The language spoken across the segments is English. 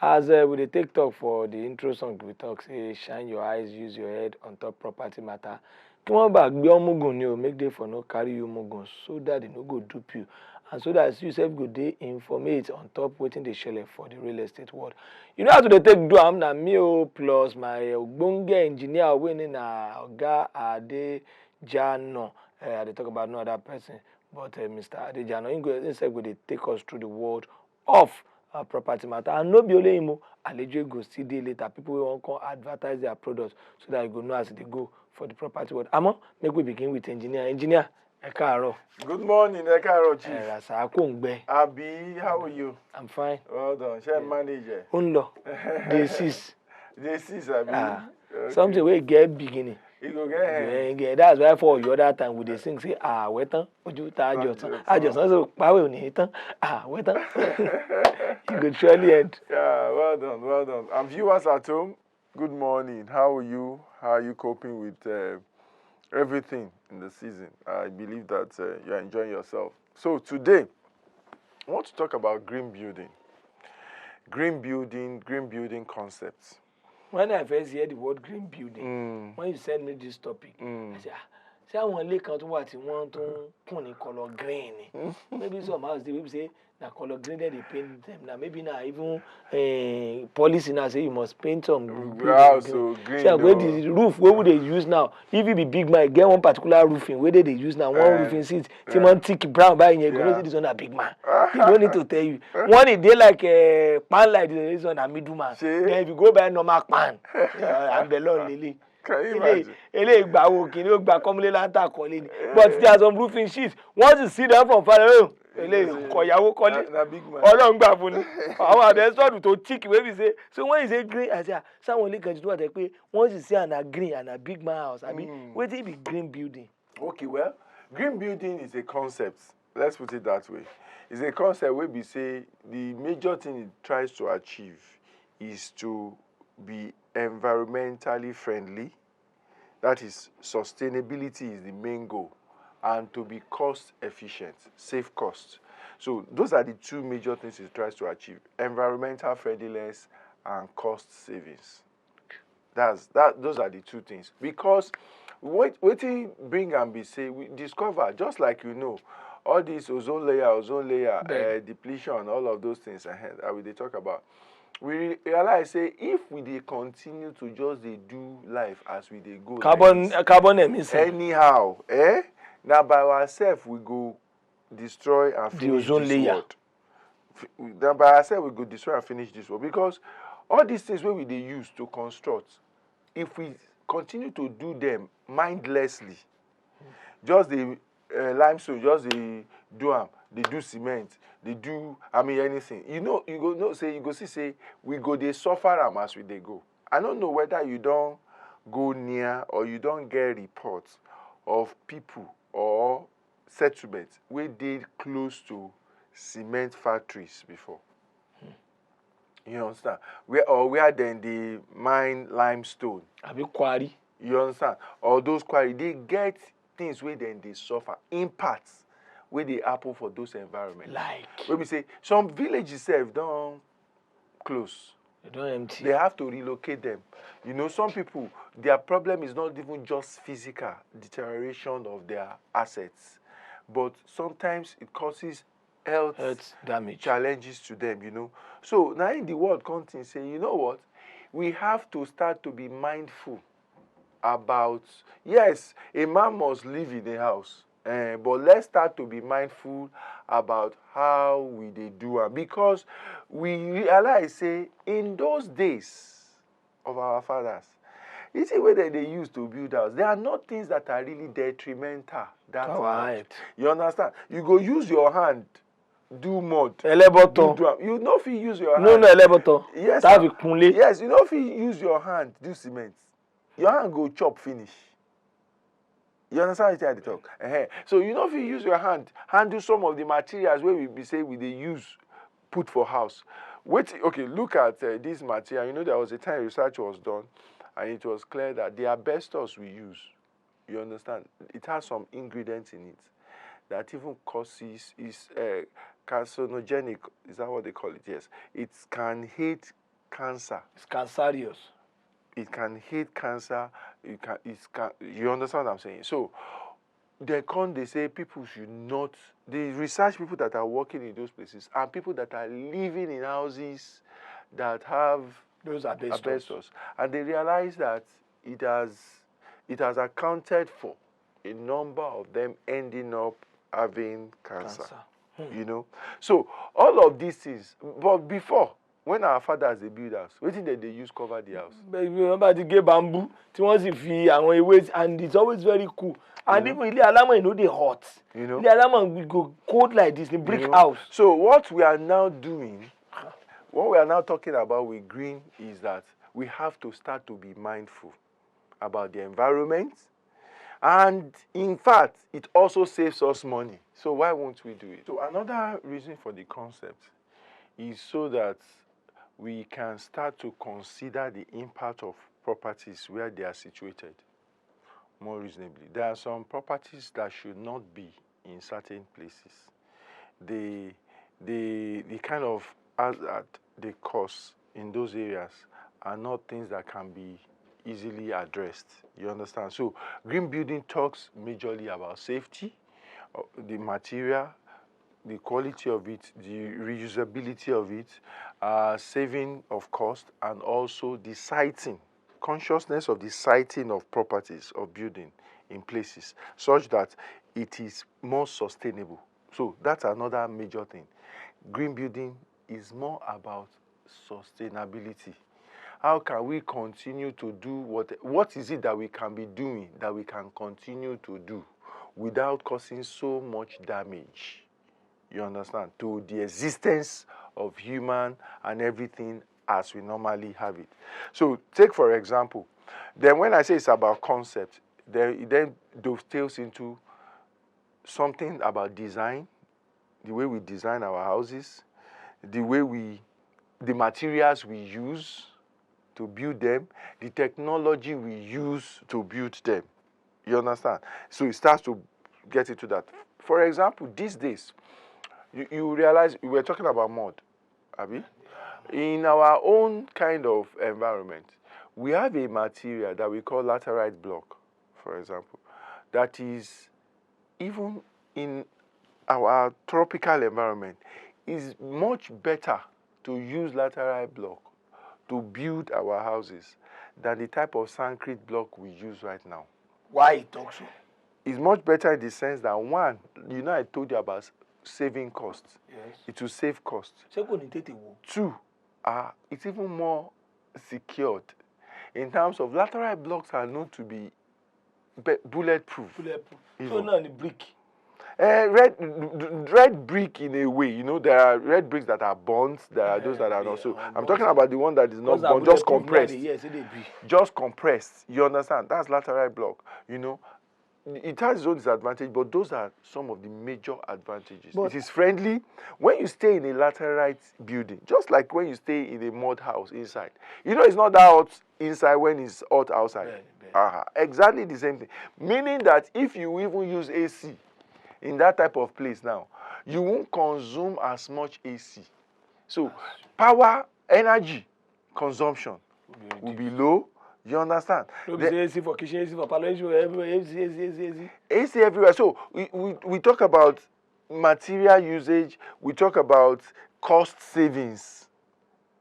As with the TikTok for the intro song, we talk, say, shine your eyes, use your head on top property matter. Come on back, be on mugun, you make day for no carry you mugun, so that they no go dupe you. And so that you self go dey informate on top waiting they shell for the real estate world. You know how to take do am na me plus my ogbonge engineer winning Oga Adejana. They talk about no other person but Mr. Adejana. Instead go they take us through the world of property matter. And no be only him, Alejo go see day later. People will come advertise their products so that you go know as they go for the property world. Amo, make we begin with engineer. Engineer, Ekaro. Good morning, Ekaro Chief. Abi, how are you? I'm fine. Well done. Share manager. Undo. This is. Abi. Okay. Something we get beginning. You go get yeah, that's why for the other time we dey sing say wetan oju ta ajosan so pawe oni tan wetan. You go surely end. Yeah, well done, well done. And viewers at home, good morning. How are you? How are you coping with everything in the season? I believe that you're enjoying yourself. So today, I want to talk about green building concepts. When I first hear the word green building, when you send me this topic, I say I want to come to what you want to put in color green. Maybe some house they will say na color green that they paint them. Now maybe now even policy now say you must paint some green. So green. So where the roof where would they use now? If it be big man, get one particular roofing where they use now one roofing seat. Someone thick brown by in here. Go see this one a big man. You don't need to tell you. One is they like a pan like this one a middle man. Then if you go by normal pan, and below lily. Can you imagine? But there are some roofing sheets. Once you see them from far away, so when you say green, I say someone can do what they pay. Once you see a green and a big man house, I mean, what is the green building? Okay, well, green building is a concept. Let's put it that way. It's a concept where we say the major thing it tries to achieve is to be environmentally friendly. That is, sustainability is the main goal. And to be cost efficient, save costs. So those are the two major things it tries to achieve: environmental friendliness and cost savings. Those are the two things. Because what you bring and be say, we discover, just like you know, all this ozone layer, depletion, all of those things ahead that we talk about. We realize say if we dey continue to just do life as we dey go, carbon emission anyhow, now by ourselves we go destroy and finish the ozone this layer. world. Now by ourselves we go destroy and finish this world, because all these things where we dey use to construct, if we continue to do them mindlessly, just the limestone, just the do am, they do cement, they do anything. You go see we go they suffer am as we they go. I don't know whether you don't go near or you don't get reports of people or settlements where they close to cement factories before. You understand? Where then they mine limestone. A big quarry. You understand? Or those quarry, they get things where then they suffer impacts where they happen for those environments. Like when we say some villages don't close. They don't empty. They have to relocate them. You know, some people, their problem is not even just physical deterioration of their assets, but sometimes it causes health damage challenges to them, you know. So now in the world content say, you know what? We have to start to be mindful about, yes, a man must live in a house. But let's start to be mindful about how we do it, because we realize, say, in those days of our fathers, you see whether they used to build houses, there are not things that are really detrimental. That's right. You understand? You go use your hand, do mud. Eleboto. You know if you use your hand. No, eleboto. Yes. Yes, you know if you use your hand, do cement. Your hand go chop finish. You understand what I talk? So you know if you use your hand, handle some of the materials where we say we they use put for house. Look at this material. You know there was a time research was done, and it was clear that the asbestos we use, you understand, it has some ingredients in it that even is carcinogenic. Is that what they call it? Yes. It can hate cancer. It's cancerous. It can hit cancer. You understand what I'm saying? So they say people should not. The research people that are working in those places and people that are living in houses that have Those asbestos. asbestos, and they realize that it has accounted for a number of them ending up having cancer. You know, so all of these things. But before, when our fathers they build house, what did they use cover the house? Remember the gay bamboo, and it's always very cool. And even ilé alámọ̀, you know, they hot. You know, Ilé alámọ̀ we go cold like this, the brick house. So what we are now doing, what we are now talking about with green is that we have to start to be mindful about the environment. And in fact, it also saves us money. So why won't we do it? So another reason for the concept is so that we can start to consider the impact of properties where they are situated more reasonably. There are some properties that should not be in certain places. The kind of hazard they cause in those areas are not things that can be easily addressed. You understand? So green building talks majorly about safety, the material, the quality of it, the reusability of it, saving of cost, and also the siting, consciousness of the siting of properties or building in places such that it is more sustainable. So that's another major thing. Green building is more about sustainability. How can we continue to do what is it that we can be doing that we can continue to do without causing so much damage, you understand, to the existence of human and everything as we normally have it. So take for example, then when I say it's about concept, it then dovetails into something about design, the way we design our houses, the materials we use to build them, the technology we use to build them. You understand? So it starts to get into that. For example, these days, you realize we were talking about mud, Abi? In our own kind of environment, we have a material that we call laterite block, for example, that is, even in our tropical environment, is much better to use laterite block to build our houses than the type of concrete block we use right now. Why you talk so? It's much better in the sense that, one, you know, I told you about saving costs. Yes. It will save costs. Two, it's even more secured. In terms of laterite blocks are known to be bulletproof. So now the brick. Red brick in a way, you know, there are red bricks that are burnt, there are those that are not. So I'm talking about the one that is not burnt, just compressed. Just compressed. You understand? That's laterite block. You know, it has its own disadvantage, but those are some of the major advantages. It is friendly. When you stay in a laterite building, just like when you stay in a mud house inside, you know, it's not that hot inside when it's hot outside. Exactly the same thing. Meaning that if you even use AC in that type of place now, you won't consume as much AC. So power, energy consumption will be low. You understand? AC for kitchen, AC for parlor, AC everywhere. So we talk about material usage, we talk about cost savings.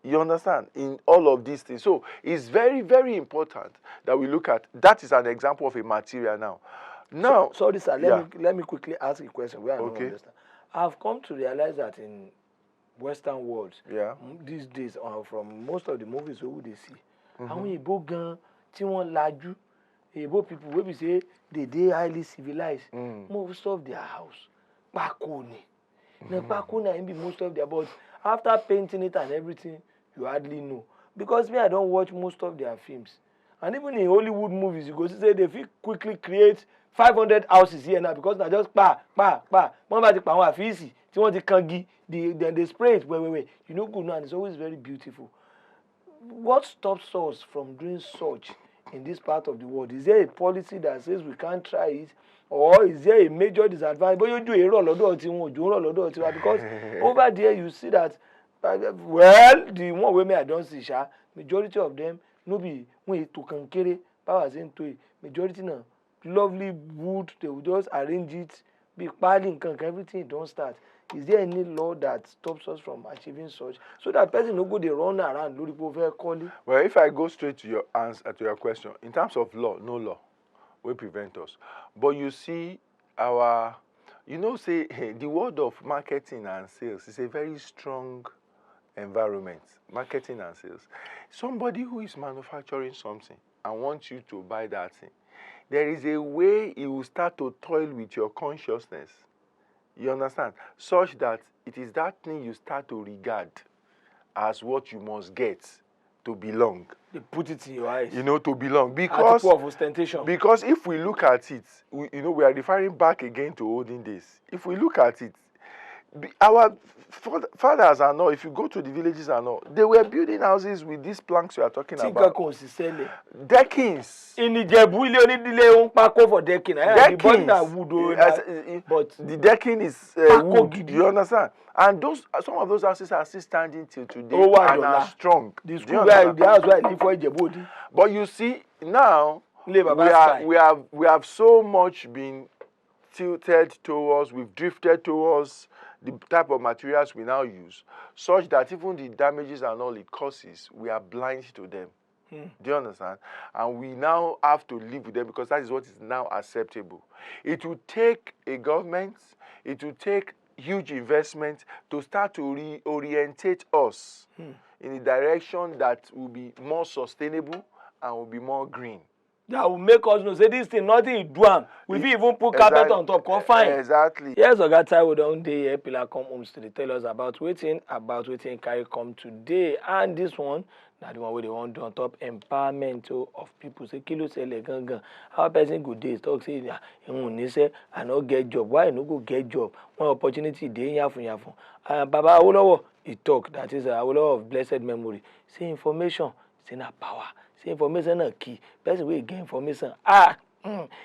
You understand? In all of these things. So it's very, very important that we look at. That is an example of a material now. Now, sorry, sir. Let me quickly ask a question. We are not understand. I've come to realize that in Western world, these days, from most of the movies we would see, àwọn Igbo gan tí wọ́n lajú, Igbo people wey be say they highly civilized, most of their house pákó ni. Na pákó na be most of their, but after painting it and everything, you hardly know. Because me, I don't watch most of their films. And even in Hollywood movies, you go see say they fit quickly create 500 houses here now because na just pa. Wọ́n bá ti pa àwọn àfíìsì tí wọ́n ti kangi, then they spray it. Wait. You know good now, and it's always very beautiful. What stops us from doing such in this part of the world? Is there a policy that says we can't try it? Or is there a major disadvantage? But you do a Olododo because over there you see that Well, the one wey me I don see sha, majority of them no be when to kankere power into it. Majority na lovely wood, they will just arrange it, be piling everything don start. Is there any law that stops us from achieving such so that person no go dey run around lórí pé ó fẹ́ kọ́lé? Well, if I go straight to your answer to your question, in terms of law, no law will prevent us. But you see, say the world of marketing and sales is a very strong environment. Marketing and sales. Somebody who is manufacturing something and wants you to buy that thing, there is a way he will start to toil with your consciousness. You understand? Such that it is that thing you start to regard as what you must get to belong. They put it in your eyes. To belong. Because of ostentation. Because if we look at it, we are referring back again to olden days. If we look at it, our fathers and all, if you go to the villages and all, they were building houses with these planks you are talking about. Deckings. In Ijebu, ilé onídìlé ń pákó for decking. The body na wood. But the decking is wood. You understand? And some of those houses are still standing till today and are strong. The house where I live for Ijebu. But you see, now we have so much been tilted towards, we've drifted towards the type of materials we now use, such that even the damages and all it causes, we are blind to them. Do you understand? And we now have to live with them because that is what is now acceptable. It will take a government, it will take huge investment to start to reorientate us in a direction that will be more sustainable and will be more green. That will make us know, say this thing, nothing you do am. We fit even put carpet on top, come fine. Exactly. Yes, Oga Taiwo don dey here, Pillar come homes to tell us about wetin carry come today. And this one, na the one wey they want do on top empowerment of people. Say, kilo sele gangan. How person go dey talk say, I no get job. Why I no go get job? One opportunity dey yafun. Baba Olododo, he talk, that is Olododo of blessed memory. Say information, say na power. Say information na key. Person wey get information,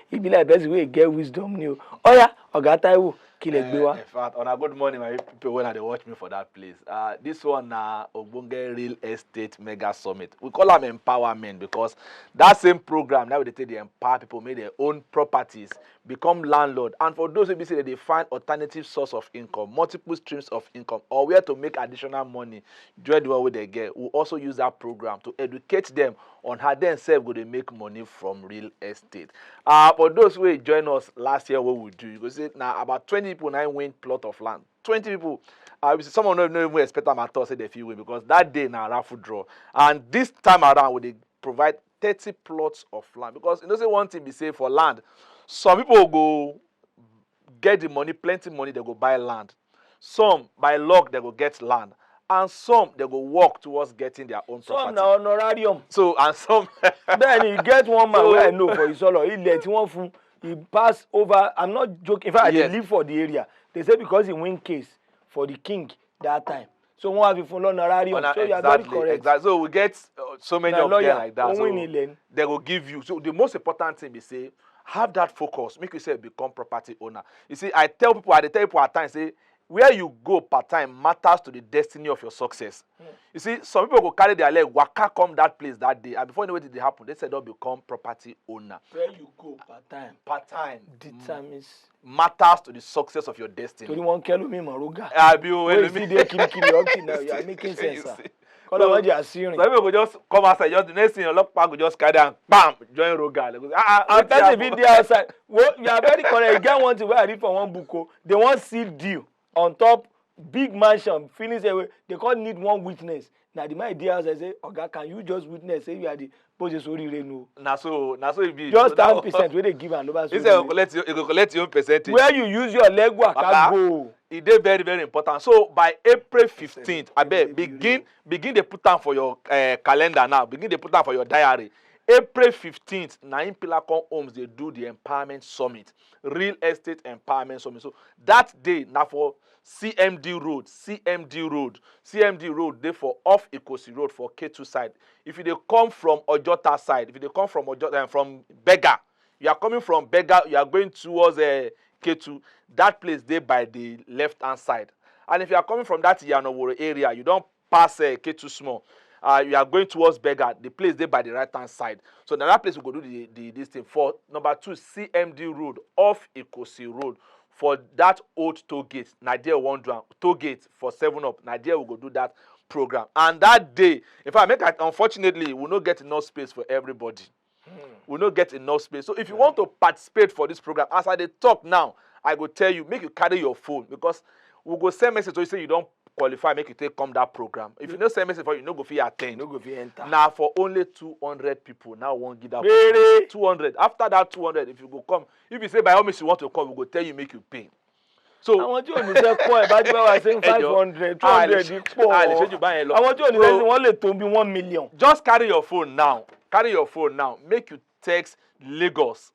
he be like person wey get wisdom new. Oya, Oga Taiwo, in fact, on a good morning, my people when they watch me for that place. This one Ogbonge Real Estate Mega Summit. We call them empowerment because that same program now they take the empower people, make their own properties, become landlord. And for those who be say that they find alternative source of income, multiple streams of income, or where to make additional money, join the one way they get. We also use that program to educate them on how themselves go they make money from real estate. For those who join us last year, what we do, you go say now about 20 people now win plot of land. 20 people. Someone don't even expect them at all say they feel win because that day now raffle draw. And this time around, they provide 30 plots of land because say one thing be say for land, some people go get the money, plenty money, they go buy land. Some by luck they go get land. And some they go work towards getting their own property. Some na honorarium. So and some then you get one man where I know for his solo. He let one fool. He pass over. I'm not joking. In fact, I live for the area. They say because he win case for the king that time. So one have a full honorarium. So you are very correct. Exactly. So we get so many of them like that. So they will give you. So the most important thing is say have that focus. Make yourself become property owner. You see, I tell people at times say, where you go part-time matters to the destiny of your success. You see, some people go carry their leg, waka come that place that day, and before you know what did happen, they said they'll become property owner. Where you go part-time determines matters to the success of your destiny. 21 kilometers Maruga. Where you see they kill up now, you are making sense. Some people go just come outside, just the next thing your lock go just carry and bam, join Roga. And person be there outside. Well, you are very correct. You get one thing where I read from one book, they want seal deal. On top, big mansion, feelings away. They can't need one witness. Now the my idea I say, Oga, can you just witness? Say you are the post sorry no. Na so it be. Just 10% where they give and over. You collect your own percentage. Where you use your leg work go. It is very, very important. So by April 15th, I bet begin to put down for your calendar now. Begin to put down for your diary. April 15th, Naim Pilacon Homes, they do the Empowerment Summit, Real Estate Empowerment Summit. So that day, now for CMD Road, they for off Ikosi Road for K2 side. If you come from Ojota side, if you come from Ojota from Bega, you are coming from Bega, you are going towards K2. That place there by the left hand side. And if you are coming from that Yanoworo area, you don't pass K2 Small. You are going towards Beggar, the place there by the right-hand side. So now that place we go do this thing. For number 2, CMD Road, off Ikosi Road. For that old toll gate, Nigeria Wonder toll gate for 7-Up, Nigeria will go do that program. And that day, if I make it, unfortunately, we will not get enough space for everybody. We will not get enough space. So if you want to participate for this program, as I dey talk now, I go tell you, make you carry your phone, because we go send message to you say you don't qualify, make you take come that program. If you don't send message for you, no go fit attend. No go fit enter. Now for only 200 people, now won't give that. Really? 200. After that 200, if you go come, if you say by all means you want to come, we go tell you make you pay. So I want you to say point about you are saying 500, 200 the poor. I want you to say only to be 1 million. Just carry your phone now. Carry your phone now. Make you text Lagos.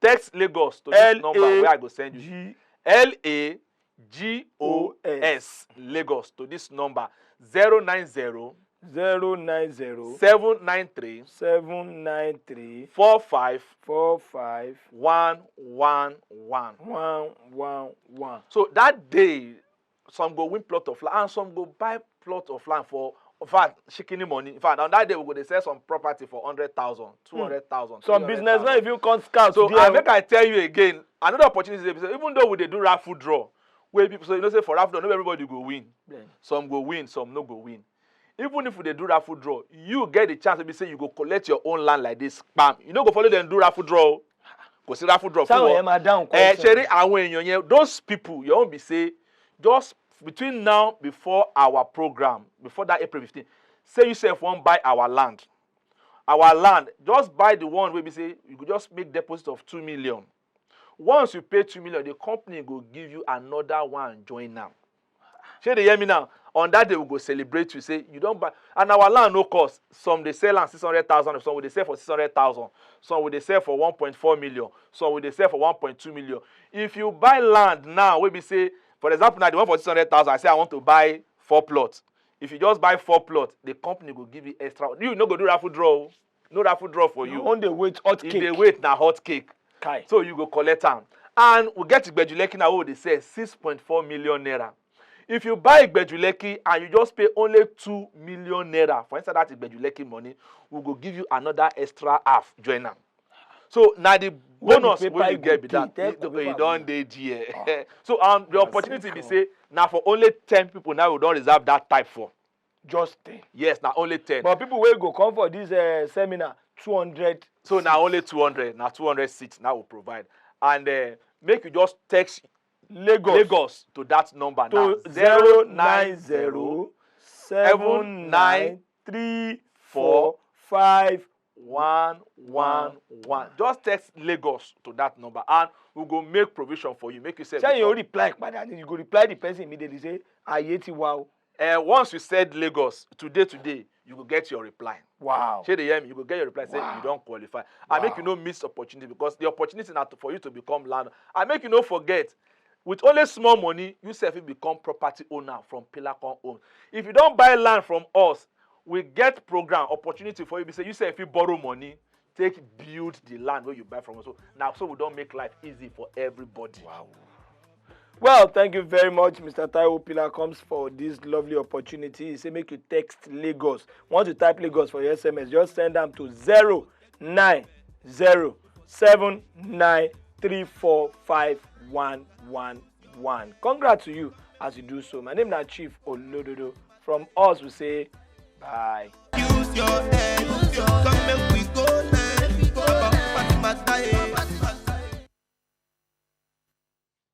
Text Lagos to this number where I go send you. LAGOS Lagos to this number 090 793 45 111. So that day, some go win plot of land and some go buy plot of land for, in fact, shikini money. In fact, on that day we go to sell some property for 100,000, 200,000. Some businessmen, if you can't scout. So I make I tell you again, another opportunity is even though we dey do raffle draw, where people say, you know, say for raffle draw, not everybody go win. Yeah. Some go win, some no go win. Even if they do raffle draw, you get the chance to be say you go collect your own land like this. Bam. You know, go follow them do raffle draw. Go see raffle draw. Those people, you won't be say, just between now, before our program, before that April 15, say yourself won't buy our land. Our land, just buy the one where we say you could just make deposit of 2 million. Once you pay 2 million, the company will give you another one join now. Shey they hear me now? On that day we go celebrate. We say you don't buy, and our land no cost. Some they sell at 600,000, some will they sell for 600,000, some will they sell for 1.4 million, some will they sell for 1.2 million. If you buy land now, we be say, for example, now the one for 600,000, I say I want to buy 4 plots. If you just buy 4 plots, the company will give you extra. You no go do raffle draw, no raffle draw for you. On the wait hot cake. If they wait na hot cake. Kai. So you go collect them, and we get to Gbejuleki now. What they say 6.4 million naira. If you buy Gbejuleki and you just pay only 2 million naira, for instance, that Gbejuleki money, we go give you another extra half join them. So now the bonus when you get be that you don't dey here. So the opportunity be say now for only 10 people now we don't reserve that type for. Just 10. Yes, now only 10. But people will go come for this seminar 200. So now only 200. Now 200 seats now we provide, and make you just text Lagos to that number to now 090 79345 111. Just text Lagos to that number and we go make provision for you. Make you say you reply, you go reply the person immediately say Ayeti wow. Once you said Lagos today, you will get your reply. Wow. Shey they hear me? You will get your reply. Say you don't qualify. Wow. I make you no miss opportunity, because the opportunity now for you to become landlord. I make you no forget. With only small money, you self will become property owner from Pilacon Own. If you don't buy land from us, we get program opportunity for you. We say you say if you borrow money, take build the land where you buy from us. So we don't make life easy for everybody. Wow. Well, thank you very much, Mr. Taiwo Pilacons, for this lovely opportunity. He say make you text Lagos. Once you type Lagos for your SMS, just send them to 09079345111. Congrats to you as you do so. My name is Chief Olododo. From us, we say bye. Use your